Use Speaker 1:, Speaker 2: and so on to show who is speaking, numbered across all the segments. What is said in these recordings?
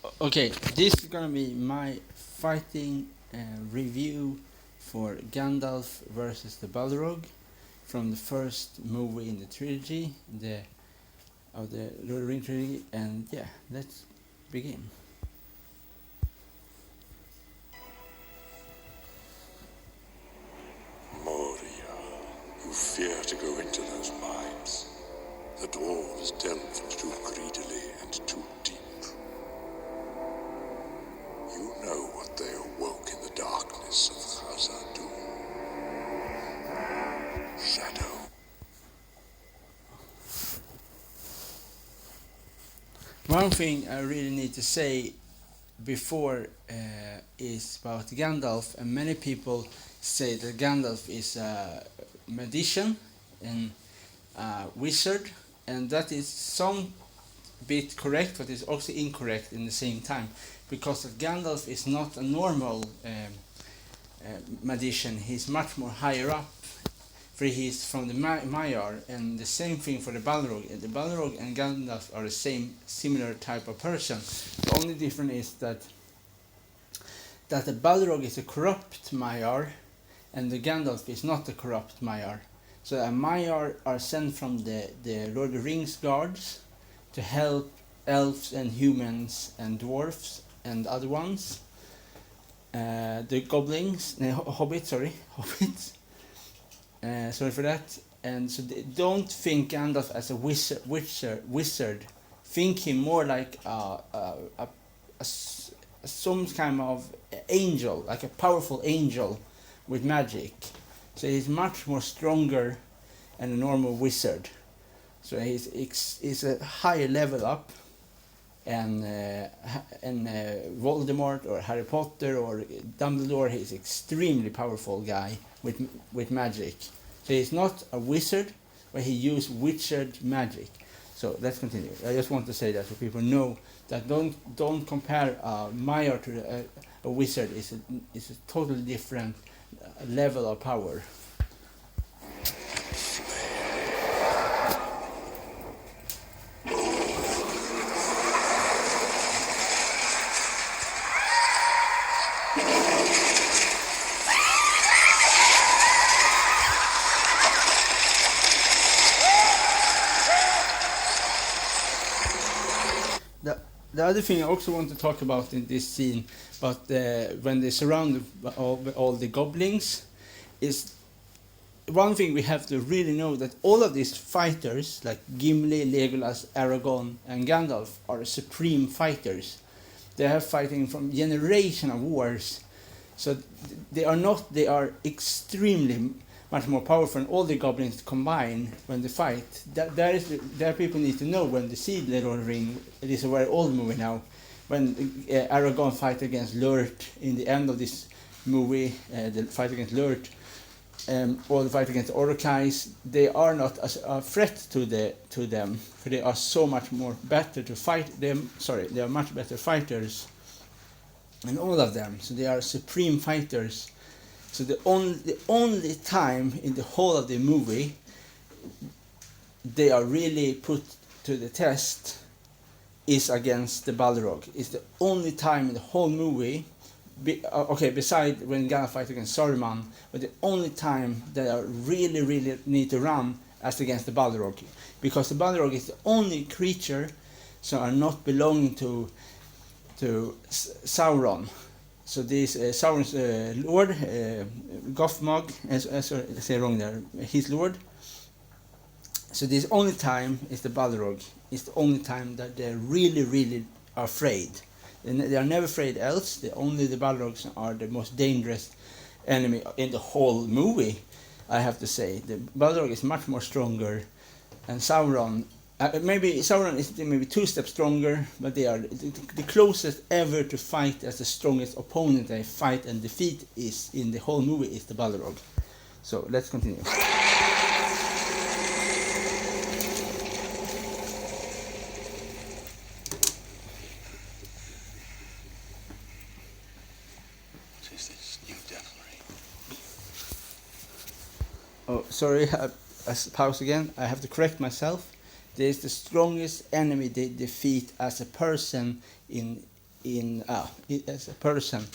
Speaker 1: Okay, this is gonna be my fighting review for Gandalf versus the Balrog from the first movie in the trilogy, the Lord of the Rings trilogy, and yeah, let's begin.
Speaker 2: Moria, you fear to go into those mines. The dwarves delved too greedily and too deep. You know what they awoke in the darkness of Khazad-dûm. Shadow.
Speaker 1: One thing I really need to say before is about Gandalf, and many people say that Gandalf is a magician and a wizard, and that is some bit correct, but it's also incorrect in the same time, because Gandalf is not a normal magician. He's much more higher up, for he's from the Maiar, and the same thing for the Balrog. The Balrog and Gandalf are the same, similar type of person. The only difference is that the Balrog is a corrupt Maiar, and the Gandalf is not a corrupt Maiar. So a Maiar are sent from the Lord of the Rings guards to help elves and humans and dwarfs and other ones. The goblins, hobbits, hobbits. Sorry for that. And so they don't think Gandalf as a wizard. Think him more like some kind of angel, like a powerful angel with magic. So he's much more stronger than a normal wizard. So he's a higher level up, and Voldemort or Harry Potter or Dumbledore, he's extremely powerful guy with magic. So he's not a wizard, but he used wizard magic. So let's continue. I just want to say that so people know that don't compare Maiar to a wizard. It's a totally different level of power. The other thing I also want to talk about in this scene, but when they surround all the goblins, is one thing we have to really know, that all of these fighters, like Gimli, Legolas, Aragorn, and Gandalf, are supreme fighters. They have fighting from generation of wars, so they are extremely much more powerful than all the goblins combined when they fight. There people need to know when they see the Lord of the Rings. It is a very old movie now. When Aragorn fight against Lurt in the end of this movie, the fight against Lurt, or the fight against Orcais, they are not a threat to them, for they are so much more better to fight them. Sorry, they are much better fighters than all of them. So they are supreme fighters. So the only time in the whole of the movie they are really put to the test is against the Balrog. It's the only time in the whole movie, beside when Gandalf fights against Saruman, but the only time they are really need to run as against the Balrog, because the Balrog is the only creature so are not belonging to Sauron. So this Sauron's lord, Gothmog, sorry, I say wrong there, his lord. So this only time is the Balrog. It's the only time that they're really are afraid. They are never afraid else. Only the Balrogs are the most dangerous enemy in the whole movie, I have to say. The Balrog is much more stronger, and Sauron, maybe Sauron is maybe 2 steps stronger, but they are the closest ever to fight as the strongest opponent they fight and defeat is in the whole movie is the Balrog. So let's continue. Oh, sorry, I pause again. I have to correct myself. There is the strongest enemy they defeat as a person in as a person.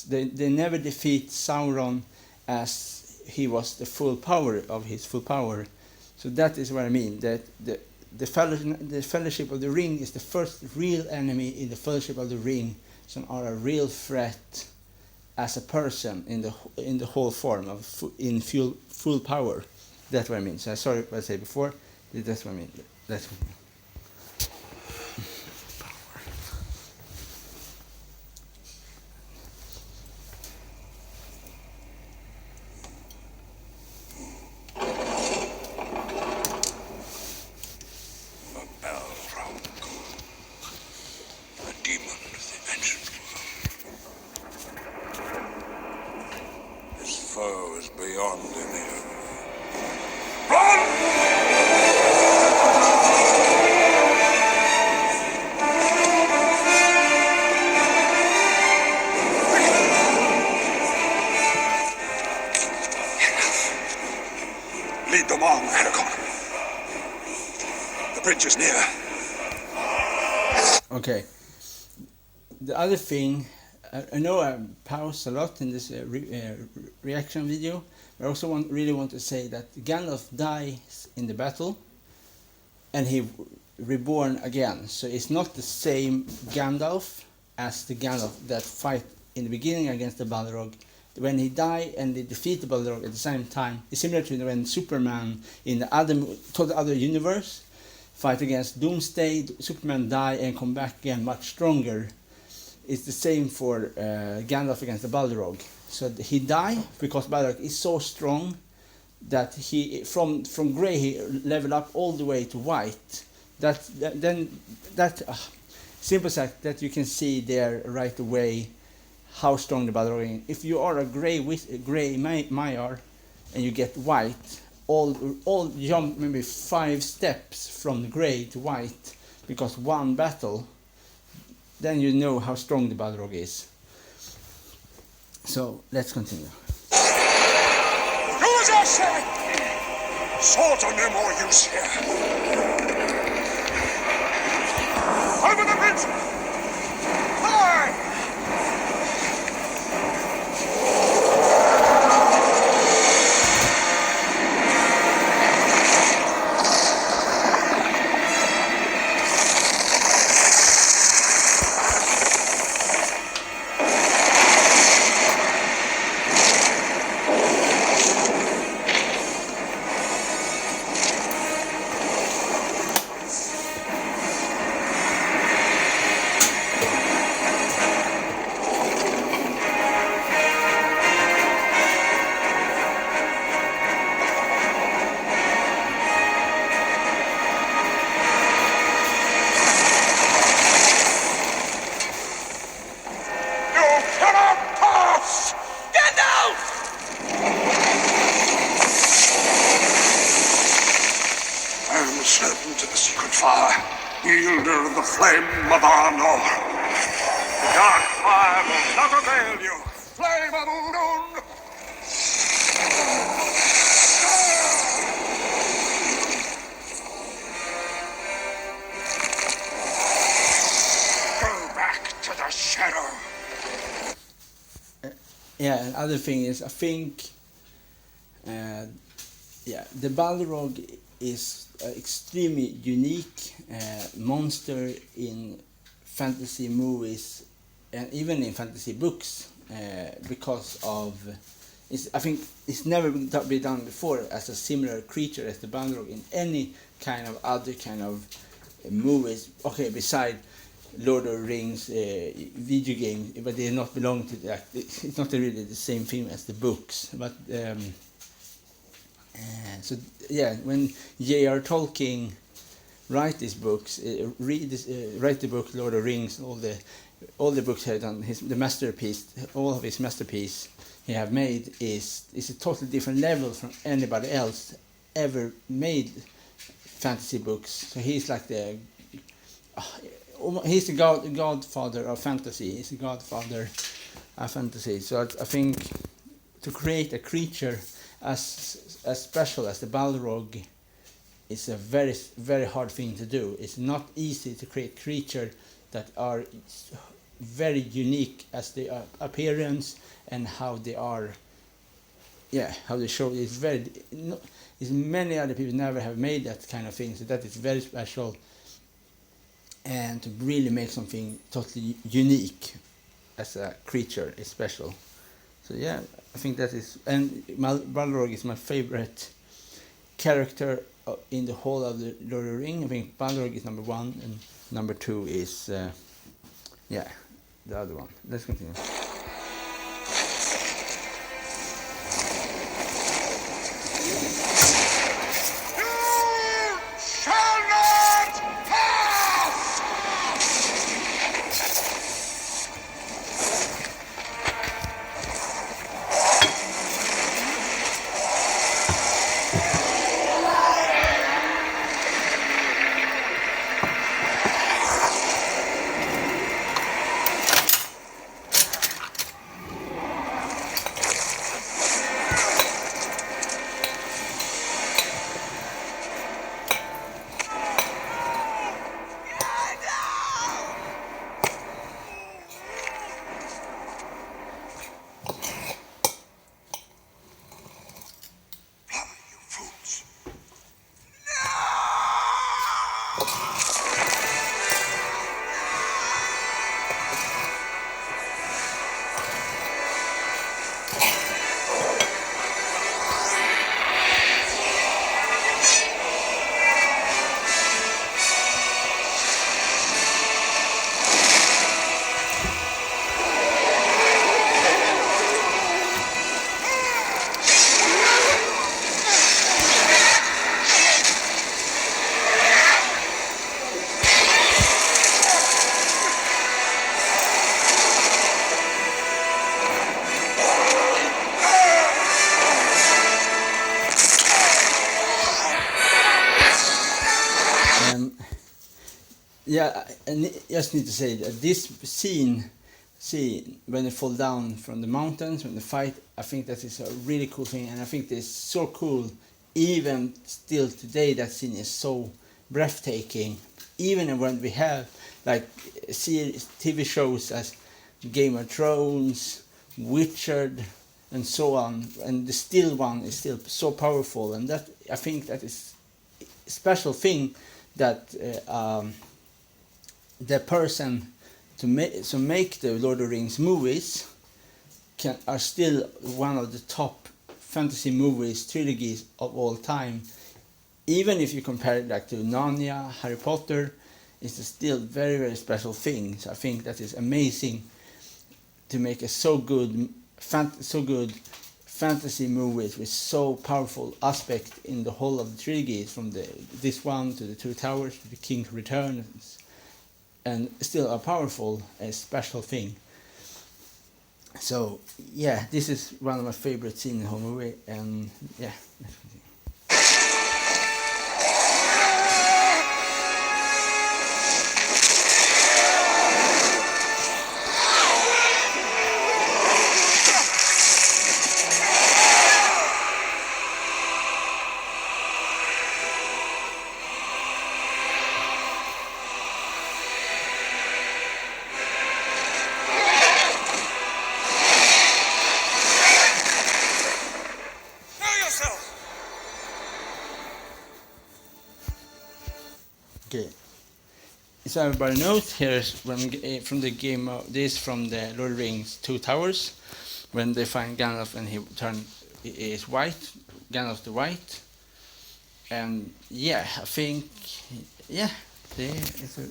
Speaker 1: They never defeat Sauron as he was the full power of his full power. So that is what I mean. That the Fellowship of the Ring is the first real enemy in the Fellowship of the Ring, so are a real threat as a person in the whole form of full power. That's what I mean. So sorry what I said before. That's what I mean. That's what I mean.
Speaker 2: Balrog, a demon of the ancient world. His foe is beyond any enemy. Run! Lead them on, Aragorn. The bridge is near.
Speaker 1: Okay. The other thing, I know I paused a lot in this reaction video, but I also really want to say that Gandalf dies in the battle, and he reborn again. So it's not the same Gandalf as the Gandalf that fight in the beginning against the Balrog. When he died and they defeat the Balrog at the same time, it's similar to when Superman in the other universe fight against Doomsday, Superman die and come back again much stronger. It's the same for Gandalf against the Balrog. So he died because Balrog is so strong that he from grey he leveled up all the way to white. Simple fact that you can see there right away how strong the Balrog is. If you are a grey Maiar and you get white, all jump maybe 5 steps from grey to white because one battle, then you know how strong the Balrog is. So let's continue.
Speaker 2: Use your sword! Swords are no more use here. Over the bridge! Fly! Certain to the secret fire, wielder of the flame of Arnor. The dark fire will not avail you. Flame of Udun! Go back to the shadow.
Speaker 1: Yeah, another thing is, I think, the Balrog is an extremely unique monster in fantasy movies and even in fantasy books because of I think it's never been done before as a similar creature as the Balrog in any kind of other kind of movies. Okay, beside Lord of the Rings video games, but they not belong to that. It's not really the same thing as the books, but. So yeah, when J.R. Tolkien write these books, write the book Lord of the Rings, all the books he have done, the masterpiece, all of his masterpiece he have made is a totally different level from anybody else ever made fantasy books. So he's like he's the godfather of fantasy. He's the godfather of fantasy. So I think to create a creature as special as the Balrog is a very, very hard thing to do. It's not easy to create creatures that are very unique as their appearance and how they are. Yeah, how they show is very. No, is many other people never have made that kind of thing, so that is very special. And to really make something totally unique as a creature is special. So yeah, I think that is, and Balrog is my favorite character in the whole of the Lord of the Ring. I think Balrog is number 1, and number 2 is the other one. Let's continue. Yeah, and I just need to say that this scene when they fall down from the mountains, when they fight, I think that is a really cool thing, and I think it's so cool. Even still today, that scene is so breathtaking. Even when we have like series, TV shows as Game of Thrones, Witcher, and so on, and the still one is still so powerful, and that I think that is a special thing that. The person to make the Lord of the Rings movies are still one of the top fantasy movies trilogies of all time. Even if you compare it like to Narnia, Harry Potter, it's still very, very special thing. So I think that is amazing to make a so good fantasy movies with so powerful aspect in the whole of the trilogies, from this one to the Two Towers to the King's Return. And still a powerful, a special thing. So yeah, this is one of my favorite scenes in the whole movie, and yeah. Okay, so everybody knows, here's from the game. This from the Lord of the Rings Two Towers, when they find Gandalf and he is white, Gandalf the White, and yeah, I think it's a.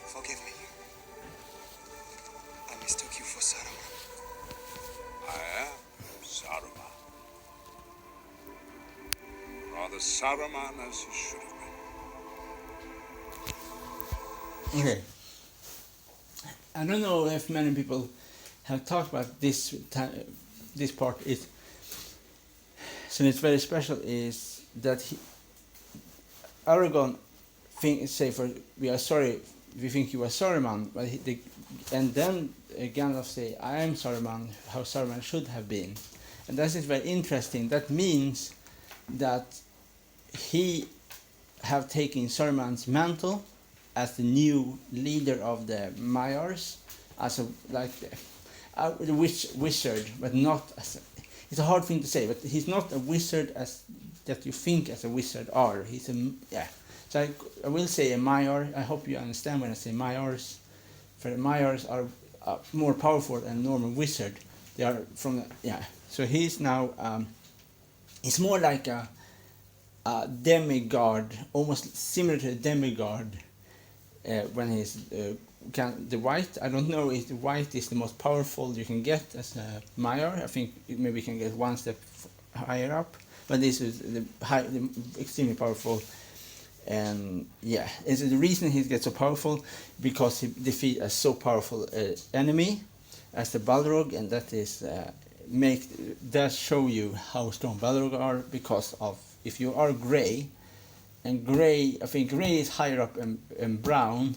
Speaker 2: Forgive me. I mistook you for Saruman. I am Saruman. Rather Saruman as he should have been.
Speaker 1: Okay. I don't know if many people have talked about this part. Is so it's very special. Is that Aragorn say we are sorry. We think you are Saruman, but and then Gandalf say, "I am Saruman," how Saruman should have been, and that is very interesting. That means that he have taken Saruman's mantle as the new leader of the Maiars, as a the wizard, but not as. It's a hard thing to say, but he's not a wizard as that you think as a wizard are. He's a So I will say a Maiar. I hope you understand when I say Maiars. For the Maiars are more powerful than a normal wizard. They are from So he's now he's more like a demigod, almost similar to a demigod. When he's the white, I don't know if the white is the most powerful you can get as a Maiar. I think maybe you can get one step higher up, but this is the extremely powerful. And it's the reason he gets so powerful because he defeats a so powerful enemy as the Balrog, and that is does show you how strong Balrog are, because of if you are grey, and grey, I think grey is higher up and brown.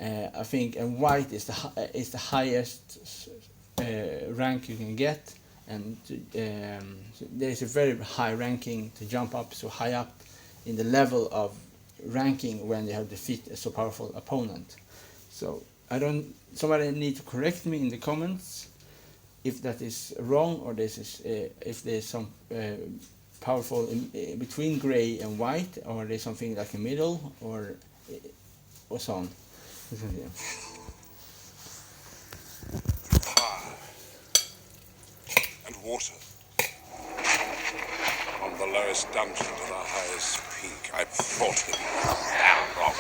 Speaker 1: I think, and white is the highest rank you can get, and so there's a very high ranking to jump up so high up in the level of ranking when you have defeated a so powerful opponent. So somebody need to correct me in the comments if that is wrong, or this is if there's some powerful in between grey and white, or there's something like a middle, or so on.
Speaker 2: Fire and water. From the lowest dungeon to the highest peak, I fought him. Balrog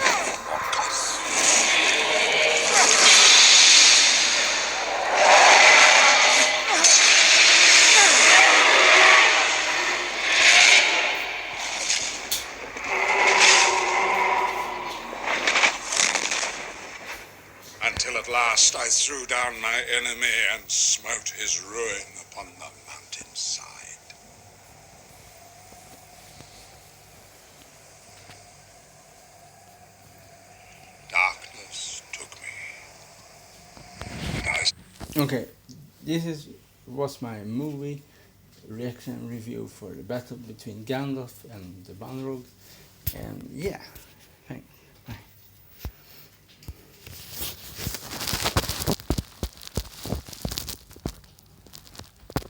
Speaker 2: until at last I threw down my enemy and smote his ruin upon the mountainside. Darkness took me.
Speaker 1: Okay, this was my movie reaction review for the battle between Gandalf and the Balrog, and